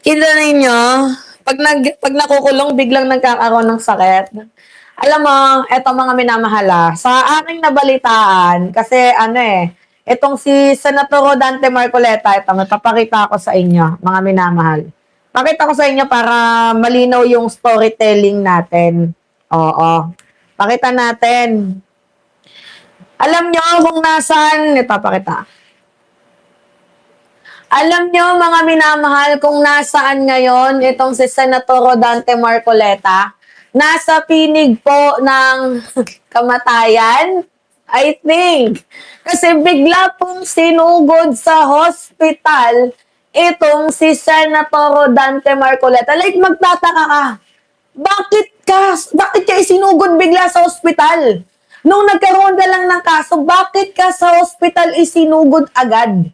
Kita ninyo, pag nakukulong, biglang nagkakaroon ng sakit. Alam mo, eto mga minamahala, sa aking nabalitaan, kasi itong si Senator Rodante Marcoleta, ito, may papakita ko sa inyo, mga minamahal. Pakita ko sa inyo para malinaw yung storytelling natin. Oo. Pakita natin. Alam nyo kung nasaan, ito, pakita. Alam nyo, mga minamahal, kung nasaan ngayon itong si Senator Rodante Marcoleta? Nasa pinig po ng kamatayan, I think. Kasi bigla pong sinugod sa hospital itong si Senator Rodante Marcoleta. Like, magtataka ka. Bakit ka isinugod bigla sa hospital? Nung nagkaroon ka lang ng kaso, bakit ka sa hospital isinugod agad?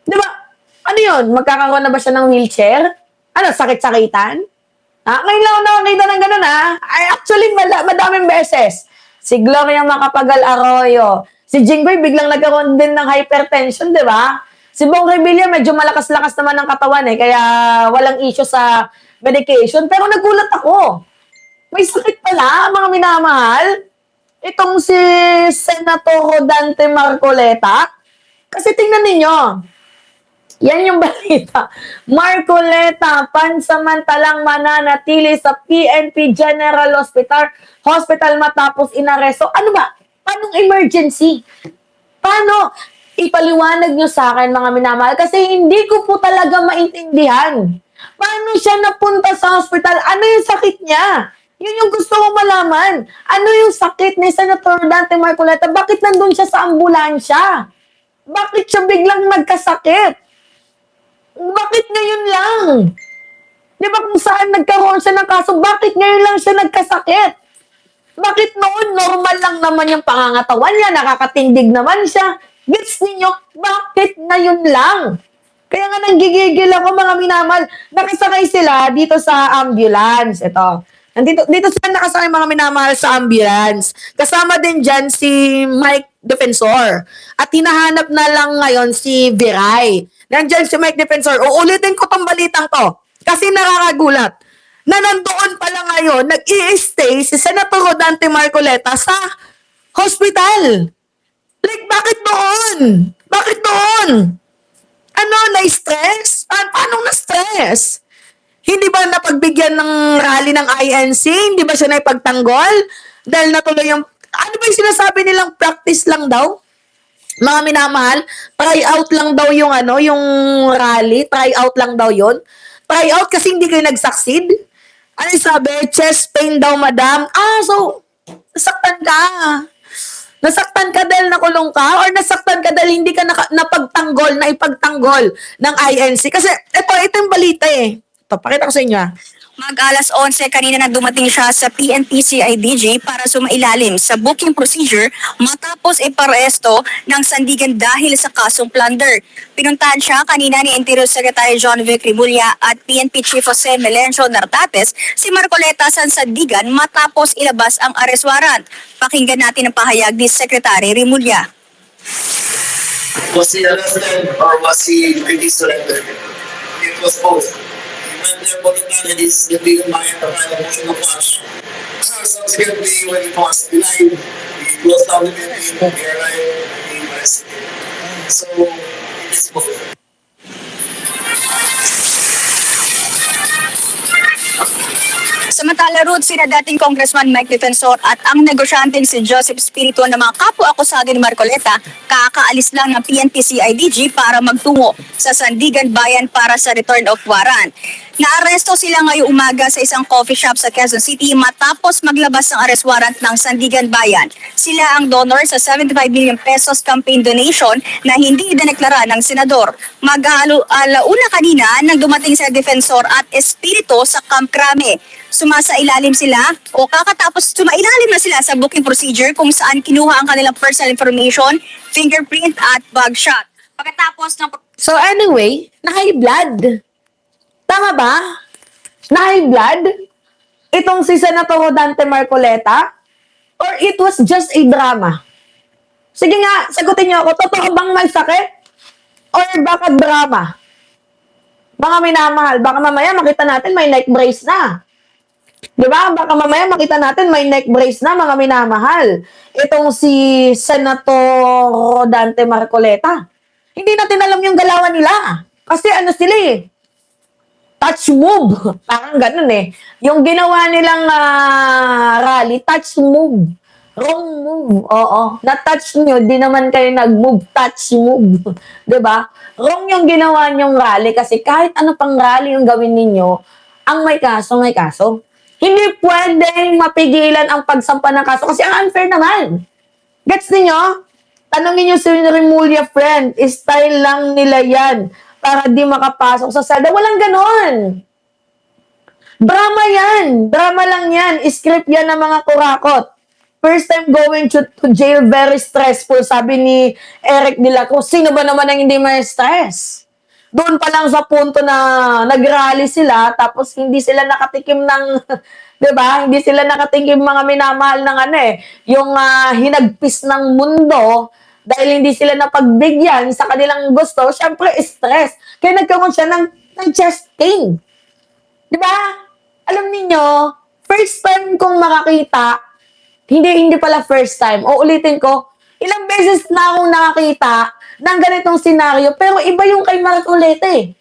Di ba? Ano yun? Magkakaroon na ba siya ng wheelchair? Ano, sakit-sakitan? Ngayon lang ako nakakita ng ganun, Ay, actually, madaming beses. Si Gloria Macapagal Arroyo. Si Jinggoy biglang nagkaroon din ng hypertension, di ba? Si Bong Revilla, medyo malakas-lakas naman ng katawan, kaya walang issue sa medication. Pero nagulat ako. May sakit pala, mga minamahal. Itong si Senator Rodante Marcoleta. Kasi tingnan ninyo, yan yung balita. Marcoleta, pansamantalang mananatili sa PNP General Hospital matapos inaresto. Ano ba? Paanong emergency? Paano? Ipaliwanag nyo sa akin, mga minamahal, kasi hindi ko po talaga maintindihan. Paano siya napunta sa hospital? Ano yung sakit niya? Yun yung gusto ko malaman. Ano yung sakit ni Senator Dante Marcoleta? Bakit nandun siya sa ambulansya? Bakit siya biglang nagkasakit? Bakit ngayon lang? Di ba kung saan nagkaroon siya ng kaso, bakit ngayon lang siya nagkasakit? Bakit noon normal lang naman yung pangangatawan niya, nakakatindig naman siya? Gets ninyo, bakit ngayon lang? Kaya nga nanggigigil ako, mga minamal. Nakasakay sila dito sa ambulance. Ito. Dito sila nakasakay, mga minamahal, sa ambulance. Kasama din dyan si Mike Defensor. At hinahanap na lang ngayon si Viray. Nandyan si Mike Defensor. Uulitin ko tong balitang to. Kasi nakakagulat. Na nandoon pala ngayon, nag-i-stay si Senator Rodante Marcoleta sa hospital. Like, bakit doon? Bakit doon? Ano, na-stress? Paano na-stress? Hindi ba napagbigyan ng rally ng INC? Hindi ba siya naipagtanggol? Dahil natuloy yung... Ano ba yung sinasabi nilang practice lang daw? Mga minamahal, try out lang daw yung yung rally. Try out lang daw yon. Try out kasi hindi kayo nag-succeed. Ano yung sabi? Chest pain daw, madam. So, nasaktan ka. Nasaktan ka dahil nakulong ka? Or nasaktan ka dahil hindi ka naipagtanggol ng INC? Kasi ito yung balita Ito, pakita ko sa inyo Mag-alas 11 kanina na dumating siya sa PNP CIDG para sumailalim sa booking procedure matapos iparesto ng sandigan dahil sa kasong plunder. Pinuntahan siya kanina ni Interior Secretary John Vic Rimulya at PNP Chief Jose Melencio Nartates si Marcoleta sa sandigan matapos ilabas ang arrest warrant. Pakinggan natin ang pahayag ni Secretary Rimulya. Was he arrested or was he really surrendered? It was both. And therefore, the man is the big mind of the motion of march. Subsequently, when it was denied, he closed down the building, he arrived, he was arrested. So, it is both. Samantala, Ruth, sina dating Congressman Mike Defensor at ang negosyanteng si Joseph Espiritu ng mga kapwa-akusado ni Marcoleta, kakaalis lang ng PNP CIDG para magtungo sa Sandigan Bayan para sa return of warrant. Naaresto sila ngayong umaga sa isang coffee shop sa Quezon City matapos maglabas ng arrest warrant ng Sandigan Bayan. Sila ang donor sa 75 million pesos campaign donation na hindi idineklara ng senador. Mag-alauna kanina nang dumating sa Defensor at Espiritu sa Camp Crame. Sumasailalim sila o kakatapos sumailalim na sila sa booking procedure kung saan kinuha ang kanilang personal information, fingerprint at bag shot. Pagkatapos ng... So anyway, na-high blood. Tama ba? Na-high blood? Itong si Senator Rodante Marcoleta? Or it was just a drama? Sige nga, sagutin niyo ako. Totoo bang may sakit? Or baka drama? Mga minamahal, baka mamaya makita natin may neck brace na. Di ba? Baka mamaya makita natin may neck brace na, mga minamahal. Itong si Senator Rodante Marcoleta. Hindi natin alam yung galawan nila. Kasi ano sila eh, touch move. Parang ganun eh. Yung ginawa nilang rally, touch move. Wrong move. Oo. Na-touch nyo, di naman kayo nag-move. Touch move. 'Di ba? Wrong yung ginawa nyong rally kasi kahit ano pang rally yung gawin ninyo, ang may kaso, may kaso. Hindi pwedeng mapigilan ang pagsampa ng kaso kasi ang unfair naman. Gets niyo? Tanongin niyo si Remulla, friend. Style lang nila yan para di makapasok sa sada. Walang ganon. Drama yan. Drama lang yan. Script yan ng mga kurakot. First time going to jail, very stressful. Sabi ni Eric De La Cruz, sino ba naman ang hindi may stress? Doon pa lang sa punto na nag-rally sila, tapos hindi sila nakatikim ng, di ba? Hindi sila nakatikim mga minamahal ng ano eh, yung hinagpis ng mundo, dahil hindi sila napagbigyan sa kanilang gusto, syempre stress. Kaya nagkaroon siya ng chest pain. Di ba? Alam niyo, first time kong makakita, hindi pala first time. O ulitin ko, ilang beses na akong nakakita ng ganitong senaryo, pero iba yung kay Marcoleta eh.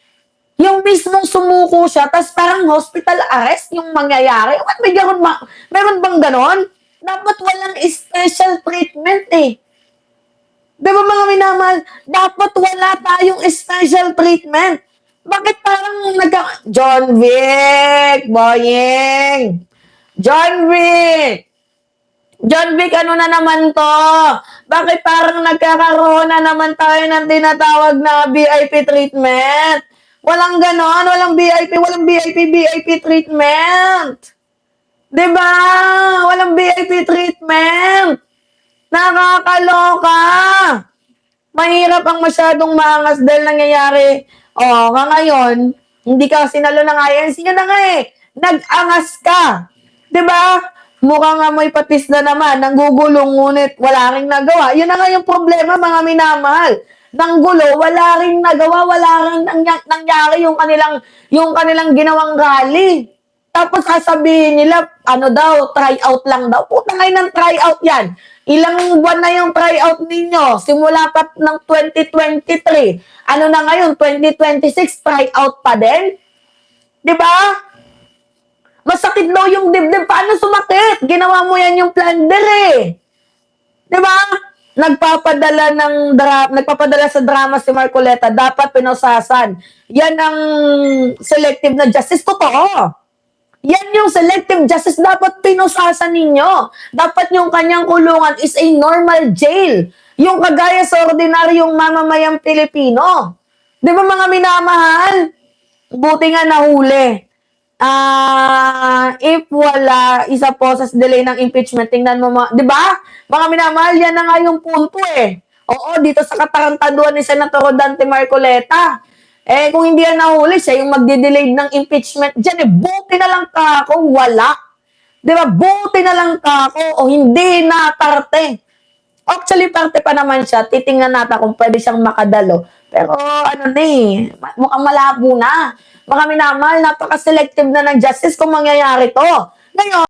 Yung mismong sumuko siya, tas parang hospital arrest yung mangyayari. What, meron bang ganon? Dapat walang special treatment eh. Di ba mga minamahal? Dapat wala tayong special treatment. Bakit parang John Vic, boying! John Vic! John Vic, ano na naman to? Bakit parang nagkakaroon na naman tayo ng tinatawag na VIP treatment? Walang ganon, walang VIP treatment. Diba? Walang VIP treatment. Nakakaloka. Mahirap ang masyadong maangas dahil nangyayari. Ngayon, hindi ka sinalo ng INC na nga eh. Nag-angas ka. Diba? Mukhang amoy patis na naman, nanggugulong ngunit wala ring nagawa. Yun na nga yung problema, mga minamahal. Nanggulo, wala ring nagawa, wala ring nangyari yung kanilang ginawang rally. Tapos sasabihin nila, ano daw, try out lang daw. Puta ngayon ng try out yan. Ilang buwan na yung try out ninyo? Simula pa ng 2023. Ano na ngayon, 2026, try out pa din? Diba? Masakit daw yung dibdib. Paano sumakit? Ginawa mo yan yung plunder eh. Diba? Nagpapadala sa drama si Marcoleta. Dapat pinusasan. Yan ang selective na justice. Totoo. Yan yung selective justice. Dapat pinusasan ninyo. Dapat yung kanyang kulungan is a normal jail. Yung kagaya sa ordinaryong mamamayang Pilipino. Di ba mga minamahal? Buti nga nahuli. If wala, isa po sa delay ng impeachment, tingnan mo, di ba? Mga minamahal, yan na nga yung punto eh. Oo, dito sa katarantaduan ni Senator Rodante Marcoleta. Kung hindi yan nahuli, siya yung magde-delay ng impeachment dyan, buti na lang kako, wala. Di ba? Buti na lang kako, o hindi na parte. Actually, parte pa naman siya. Titingnan natin kung pwede siyang makadalo. Pero mukhang malabo na. Mga minamahal, napaka-selective na ng justice kung mangyayari to. Ngayon,